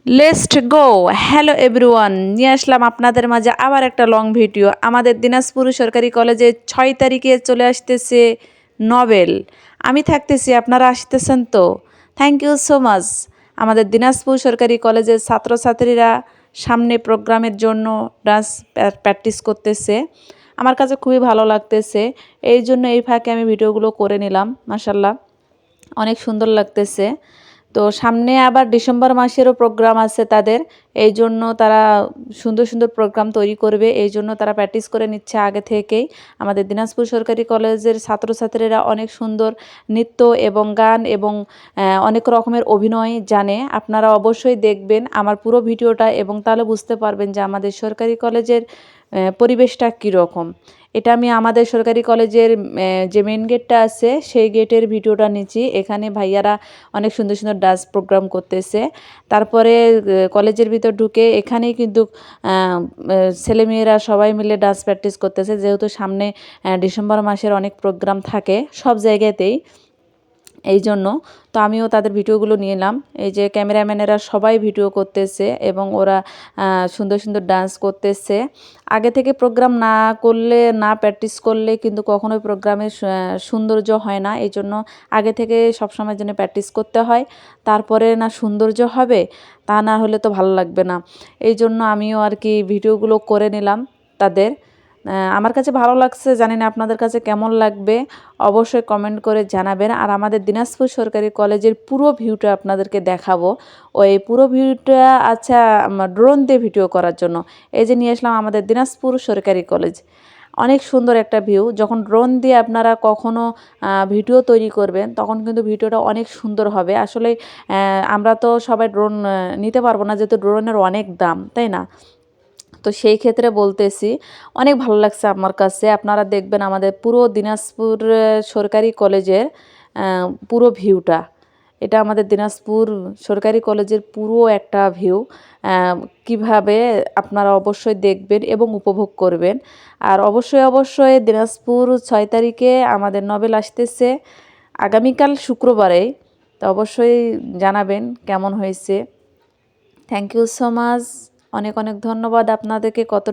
Let's go. Hello everyone, নিয়ে আসলাম আপনাদের মাঝে আবার একটা লং ভিডিও। আমাদের দিনাজপুর সরকারি কলেজে 6 তারিখে চলে আসতেছে নোবেল। আমি থাকতেছি, আপনারা আসতেছেন তো? Thank you so much. আমাদের দিনাজপুর সরকারি কলেজের ছাত্রছাত্রীরা সামনে প্রোগ্রামের জন্য ডান্স প্র্যাকটিস করতেছে। আমার কাছে খুবই ভালো লাগতেছে, এই জন্য এই ফাঁকে আমি ভিডিওগুলো করে নিলাম। মাশাল্লাহ, অনেক সুন্দর লাগতেছে। তো সামনে আবার ডিসেম্বর মাসেরও প্রোগ্রাম আছে তাদের, এই জন্য তারা সুন্দর সুন্দর প্রোগ্রাম তৈরি করবে, এই জন্য তারা প্র্যাকটিস করে নিচ্ছে আগে থেকেই। আমাদের দিনাজপুর সরকারি কলেজের ছাত্রছাত্রীরা অনেক সুন্দর নৃত্য এবং গান এবং অনেক রকমের অভিনয় জানে। আপনারা অবশ্যই দেখবেন আমার পুরো ভিডিওটা, এবং তাহলে বুঝতে পারবেন যে আমাদের সরকারি কলেজের পরিবেশটা কীরকম। এটা আমি আমাদের সরকারি কলেজের যে মেন গেটটা আছে সেই গেটের ভিডিওটা নিচ্ছি। এখানে ভাইয়ারা অনেক সুন্দর সুন্দর ডান্স প্রোগ্রাম করতেছে। তারপরে কলেজের ভিতর ঢুকে এখানেই কিন্তু ছেলেমেয়েরা সবাই মিলে ডান্স প্র্যাকটিস করতেছে, যেহেতু সামনে ডিসেম্বর মাসের অনেক প্রোগ্রাম থাকে সব জায়গাতেই, এই জন্য। তো আমিও তাদের ভিডিওগুলো নিয়ে এলাম। এই যে ক্যামেরাম্যানেরা সবাই ভিডিও করতেছে এবং ওরা সুন্দর সুন্দর ডান্স করতেছে। আগে থেকে প্রোগ্রাম না করলে, না প্র্যাকটিস করলে কিন্তু কখনোই প্রোগ্রামের সৌন্দর্য হয় না। এই জন্য আগে থেকে সবসময়ের জন্য প্র্যাকটিস করতে হয়, তারপরে না সৌন্দর্য হবে, তা না হলে তো ভালো লাগবে না। এই জন্য আমিও আর কি ভিডিওগুলো করে নিলাম তাদের। আমার কাছে ভালো লাগছে, জানি না আপনাদের কাছে কেমন লাগবে, অবশ্যই কমেন্ট করে জানাবেন। আর আমাদের দিনাজপুর সরকারি কলেজের পুরো ভিউটা আপনাদেরকে দেখাবো। ওই পুরো ভিউটা আচ্ছা ড্রোন দিয়ে ভিডিও করার জন্য এই যে নিয়ে আসলাম আমাদের দিনাজপুর সরকারি কলেজ। অনেক সুন্দর একটা ভিউ। যখন ড্রোন দিয়ে আপনারা কখনো ভিডিও তৈরি করবেন তখন কিন্তু ভিডিওটা অনেক সুন্দর হবে। আসলে আমরা তো সবাই ড্রোন নিতে পারবো না, যেহেতু ড্রোনের অনেক দাম, তাই না? তো সেই ক্ষেত্রে বলতেছি অনেক ভালো লাগছে আমার কাছে। আপনারা দেখবেন আমাদের পুরো দিনাজপুর সরকারি কলেজের পুরো ভিউটা। এটা আমাদের দিনাজপুর সরকারি কলেজের পুরো একটা ভিউ। কিভাবে আপনারা অবশ্যই দেখবেন এবং উপভোগ করবেন। আর অবশ্যই অবশ্যই দিনাজপুর 6 তারিখে আমাদের নোবেল আসতেছে, আগামীকাল শুক্রবারে। তো অবশ্যই জানাবেন কেমন হয়েছে। Thank you so much. অনেক অনেক ধন্যবাদ আপনাদেরকে। কত